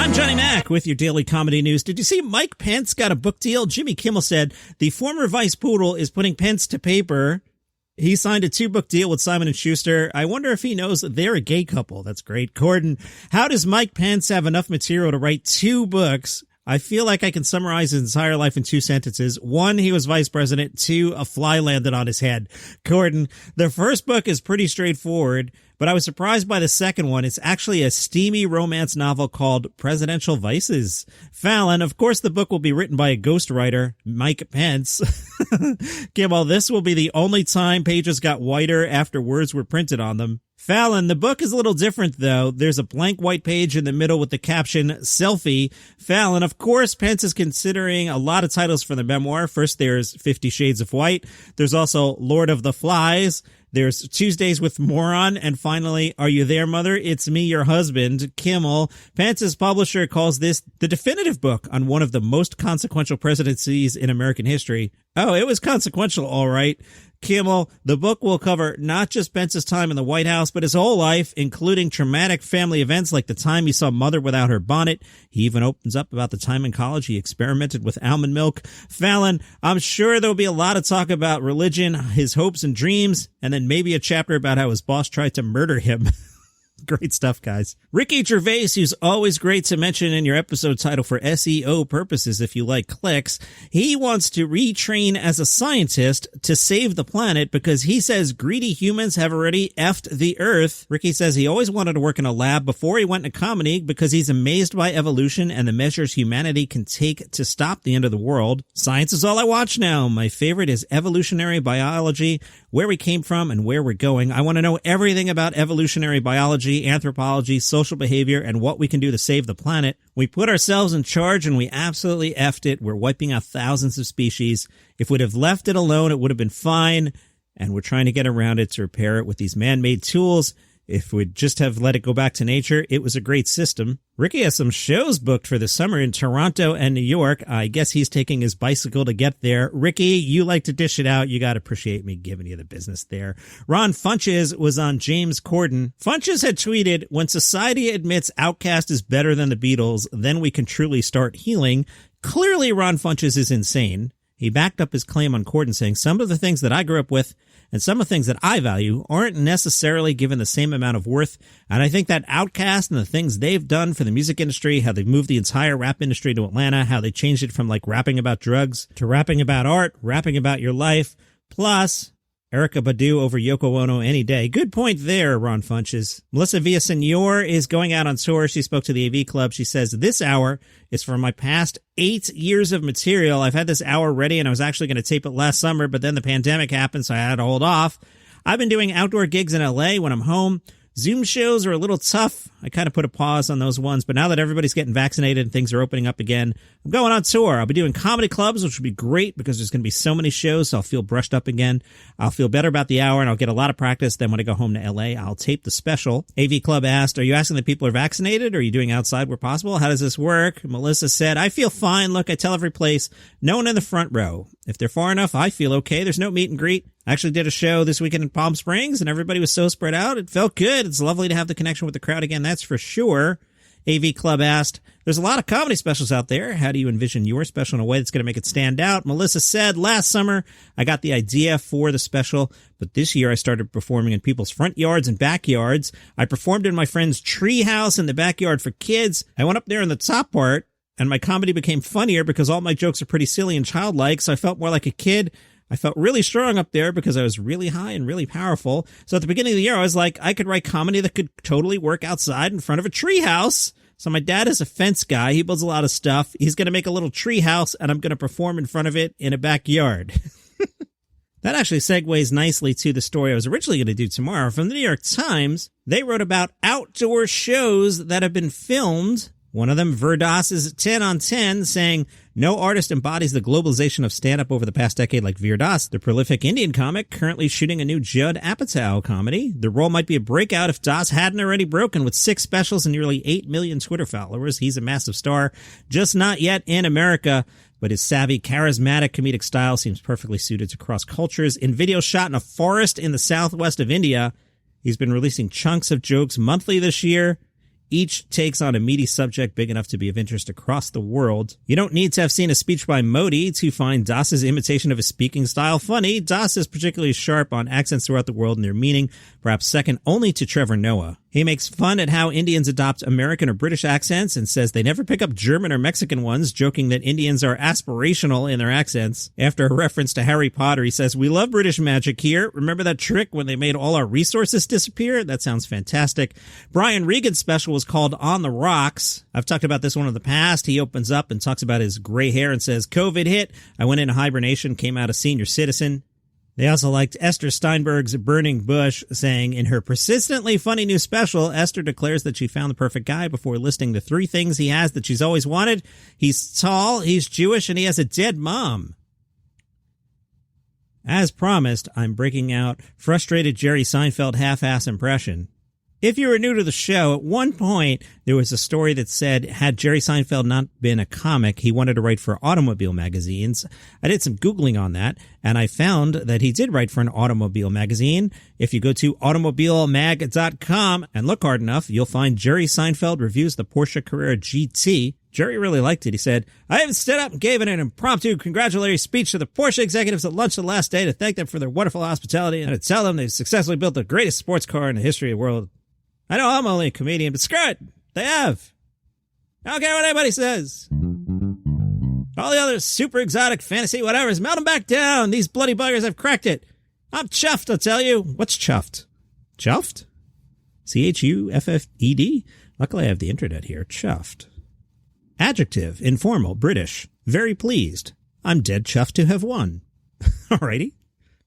I'm Johnny Mac with your daily comedy news. Did you see Mike Pence got a book deal? Jimmy Kimmel said the former Vice Poodle is putting Pence to paper. He signed a 2-book deal with Simon & Schuster. I wonder if he knows they're a gay couple. That's great. Corden, how does Mike Pence have enough material to write 2 books? I feel like I can summarize his entire life in 2 sentences. 1, he was vice president. 2, a fly landed on his head. Corden, the first book is pretty straightforward, but I was surprised by the second one. It's actually a steamy romance novel called Presidential Vices. Fallon, of course the book will be written by a ghostwriter, Mike Pence. Kimmel, this will be the only time pages got whiter after words were printed on them. Fallon, the book is a little different, though. There's a blank white page in the middle with the caption, Selfie. Fallon, of course, Pence is considering a lot of titles for the memoir. First, there's 50 Shades of White. There's also Lord of the Flies. There's Tuesdays with Moron. And finally, Are You There, Mother? It's Me, Your Husband. Kimmel, Pence's publisher calls this the definitive book on one of the most consequential presidencies in American history. Oh, it was consequential, all right. Kimmel, the book will cover not just Pence's time in the White House, but his whole life, including traumatic family events like the time he saw Mother without her bonnet. He even opens up about the time in college he experimented with almond milk. Fallon, I'm sure there'll be a lot of talk about religion, his hopes and dreams, and then maybe a chapter about how his boss tried to murder him. Great stuff, guys. Ricky Gervais, who's always great to mention in your episode title for SEO purposes if you like clicks, he wants to retrain as a scientist to save the planet because he says greedy humans have already effed the earth. Ricky says he always wanted to work in a lab before he went into comedy because he's amazed by evolution and the measures humanity can take to stop the end of the world. Science is all I watch now. My favorite is evolutionary biology, where we came from and where we're going. I want to know everything about evolutionary biology, anthropology, social behavior, and what we can do to save the planet. We put ourselves in charge and we absolutely effed it. We're wiping out thousands of species. If we'd have left it alone, it would have been fine. And we're trying to get around it to repair it with these man-made tools. If we'd just have let it go back to nature, it was a great system. Ricky has some shows booked for the summer in Toronto and New York. I guess he's taking his bicycle to get there. Ricky, you like to dish it out. You got to appreciate me giving you the business there. Ron Funches was on James Corden. Funches had tweeted, when society admits Outkast is better than the Beatles, then we can truly start healing. Clearly, Ron Funches is insane. He backed up his claim on Corden saying some of the things that I grew up with and some of the things that I value aren't necessarily given the same amount of worth. And I think that Outkast and the things they've done for the music industry, how they've moved the entire rap industry to Atlanta, how they changed it from like rapping about drugs to rapping about art, rapping about your life, plus Erykah Badu over Yoko Ono any day. Good point there, Ron Funches. Melissa Villaseñor is going out on tour. She spoke to the AV Club. She says, this hour is for my past 8 years of material. I've had this hour ready and I was actually going to tape it last summer, but then the pandemic happened, so I had to hold off. I've been doing outdoor gigs in LA when I'm home. Zoom shows are a little tough. I kind of put a pause on those ones, but now that everybody's getting vaccinated and things are opening up again, I'm going on tour. I'll be doing comedy clubs, which will be great because there's going to be so many shows, so I'll feel brushed up again. I'll feel better about the hour, and I'll get a lot of practice. Then when I go home to LA, I'll tape the special. AV Club asked, are you asking that people are vaccinated, or are you doing outside where possible? How does this work? Melissa said, I feel fine. Look, I tell every place, no one in the front row. If they're far enough, I feel okay. There's no meet and greet. I actually did a show this weekend in Palm Springs, and everybody was so spread out. It felt good. It's lovely to have the connection with the crowd again, that's for sure. AV Club asked, there's a lot of comedy specials out there. How do you envision your special in a way that's going to make it stand out? Melissa said, last summer, I got the idea for the special, but this year I started performing in people's front yards and backyards. I performed in my friend's treehouse in the backyard for kids. I went up there in the top part, and my comedy became funnier because all my jokes are pretty silly and childlike, so I felt more like a kid. I felt really strong up there because I was really high and really powerful. So at the beginning of the year, I was like, I could write comedy that could totally work outside in front of a treehouse. So my dad is a fence guy. He builds a lot of stuff. He's going to make a little treehouse, and I'm going to perform in front of it in a backyard. That actually segues nicely to the story I was originally going to do tomorrow. From the New York Times, they wrote about outdoor shows that have been filmed. One of them, Verdas's 10 on 10, saying, no artist embodies the globalization of stand-up over the past decade like Veer Das, the prolific Indian comic, currently shooting a new Judd Apatow comedy. The role might be a breakout if Das hadn't already broken with 6 specials and nearly 8 million Twitter followers. He's a massive star, just not yet in America, but his savvy, charismatic comedic style seems perfectly suited to cross cultures. In videos shot in a forest in the southwest of India, he's been releasing chunks of jokes monthly this year. Each takes on a meaty subject big enough to be of interest across the world. You don't need to have seen a speech by Modi to find Das's imitation of his speaking style funny. Das is particularly sharp on accents throughout the world and their meaning, perhaps second only to Trevor Noah. He makes fun at how Indians adopt American or British accents and says they never pick up German or Mexican ones, joking that Indians are aspirational in their accents. After a reference to Harry Potter, he says, "We love British magic here. Remember that trick when they made all our resources disappear?" That sounds fantastic. Brian Regan's special was called On the Rocks. I've talked about this one in the past. He opens up and talks about his gray hair and says, "COVID hit. I went into hibernation, came out a senior citizen." They also liked Esther Steinberg's Burning Bush, saying, in her persistently funny new special, Esther declares that she found the perfect guy before listing the 3 things he has that she's always wanted. He's tall, he's Jewish, and he has a dead mom. As promised, I'm breaking out Frustrated Jerry Seinfeld half-ass impression. If you were new to the show, at one point, there was a story that said, had Jerry Seinfeld not been a comic, he wanted to write for automobile magazines. I did some Googling on that, and I found that he did write for an automobile magazine. If you go to automobilemag.com and look hard enough, you'll find Jerry Seinfeld reviews the Porsche Carrera GT. Jerry really liked it. He said, "I even stood up and gave an impromptu congratulatory speech to the Porsche executives at lunch the last day to thank them for their wonderful hospitality and to tell them they've successfully built the greatest sports car in the history of the world. I know I'm only a comedian, but screw it. They have. I don't care what anybody says. All the other super exotic fantasy whatevers, melt them back down. These bloody buggers have cracked it. I'm chuffed, I'll tell you." What's chuffed? Chuffed? Chuffed? Luckily I have the internet here. Chuffed. Adjective, informal, British. Very pleased. I'm dead chuffed to have won. Alrighty.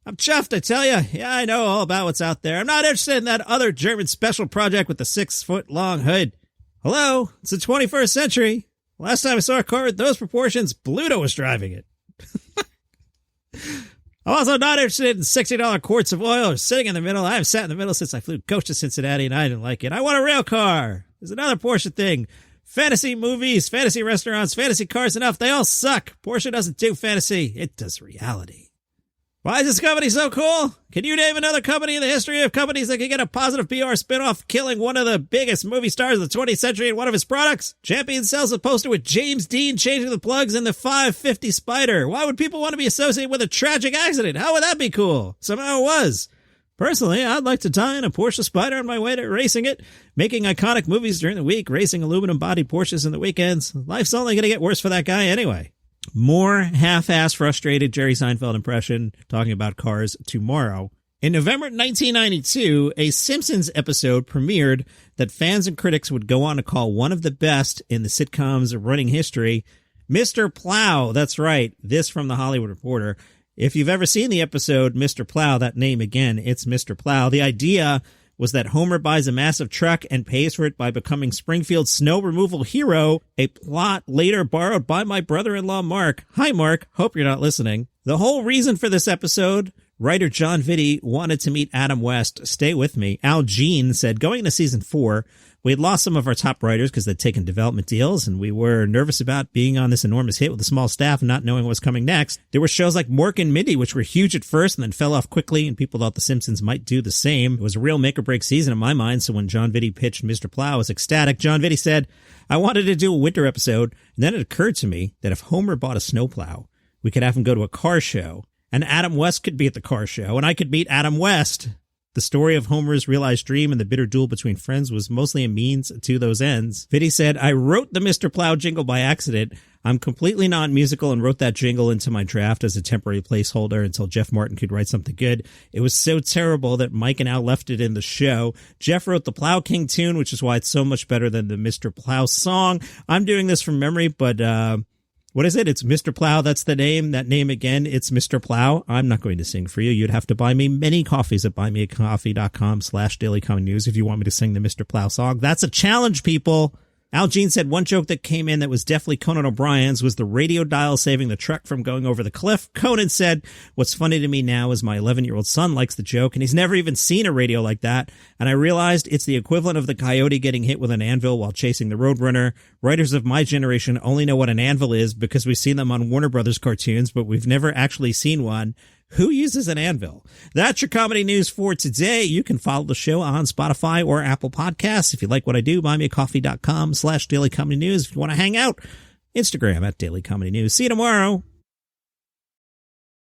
I'm chuffed, I tell you. Yeah, I know all about what's out there. I'm not interested in that other German special project with the 6-foot-long hood. Hello? It's the 21st century. Last time I saw a car with those proportions, Bluto was driving it. I'm also not interested in $60 quarts of oil or sitting in the middle. I haven't sat in the middle since I flew coach to Cincinnati, and I didn't like it. I want a rail car. There's another Porsche thing. Fantasy movies, fantasy restaurants, fantasy cars, enough. They all suck. Porsche doesn't do fantasy. It does reality. Why is this company so cool? Can you name another company in the history of companies that can get a positive PR spinoff killing one of the biggest movie stars of the 20th century in one of his products? Champion sells a poster with James Dean changing the plugs in the 550 Spider. Why would people want to be associated with a tragic accident? How would that be cool? Somehow it was. Personally, I'd like to die in a Porsche Spider on my way to racing it, making iconic movies during the week, racing aluminum-bodied Porsches in the weekends. Life's only going to get worse for that guy anyway. More half-ass frustrated Jerry Seinfeld impression talking about cars tomorrow. In November 1992, a Simpsons episode premiered that fans and critics would go on to call one of the best in the sitcom's running history, Mr. Plow. That's right, this from The Hollywood Reporter. If you've ever seen the episode Mr. Plow, that name again, it's Mr. Plow. The idea was that Homer buys a massive truck and pays for it by becoming Springfield's snow removal hero, a plot later borrowed by my brother-in-law Mark. Hi, Mark. Hope you're not listening. The whole reason for this episode, writer John Vitti wanted to meet Adam West. Stay with me. Al Jean said, going into season 4, we had lost some of our top writers because they'd taken development deals, and we were nervous about being on this enormous hit with a small staff and not knowing what was coming next. There were shows like Mork and Mindy, which were huge at first and then fell off quickly, and people thought The Simpsons might do the same. It was a real make-or-break season in my mind, so when John Vitti pitched Mr. Plow, I was ecstatic. John Vitti said, I wanted to do a winter episode, and then it occurred to me that if Homer bought a snowplow, we could have him go to a car show, and Adam West could be at the car show, and I could meet Adam West. The story of Homer's realized dream and the bitter duel between friends was mostly a means to those ends. Vitti said, I wrote the Mr. Plow jingle by accident. I'm completely non-musical and wrote that jingle into my draft as a temporary placeholder until Jeff Martin could write something good. It was so terrible that Mike and Al left it in the show. Jeff wrote the Plow King tune, which is why it's so much better than the Mr. Plow song. I'm doing this from memory, but what is it? It's Mr. Plow. That's the name. That name again. It's Mr. Plow. I'm not going to sing for you. You'd have to buy me many coffees at buymeacoffee.com/dailycommon news if you want me to sing the Mr. Plow song. That's a challenge, people. Al Jean said one joke that came in that was definitely Conan O'Brien's was the radio dial saving the truck from going over the cliff. Conan said, what's funny to me now is my 11-year-old son likes the joke, and he's never even seen a radio like that. And I realized it's the equivalent of the coyote getting hit with an anvil while chasing the Roadrunner. Writers of my generation only know what an anvil is because we've seen them on Warner Brothers cartoons, but we've never actually seen one. Who uses an anvil? That's your comedy news for today. You can follow the show on Spotify or Apple Podcasts. If you like what I do, buymeacoffee.com/Daily Comedy News. If you want to hang out, Instagram @Daily Comedy News. See you tomorrow.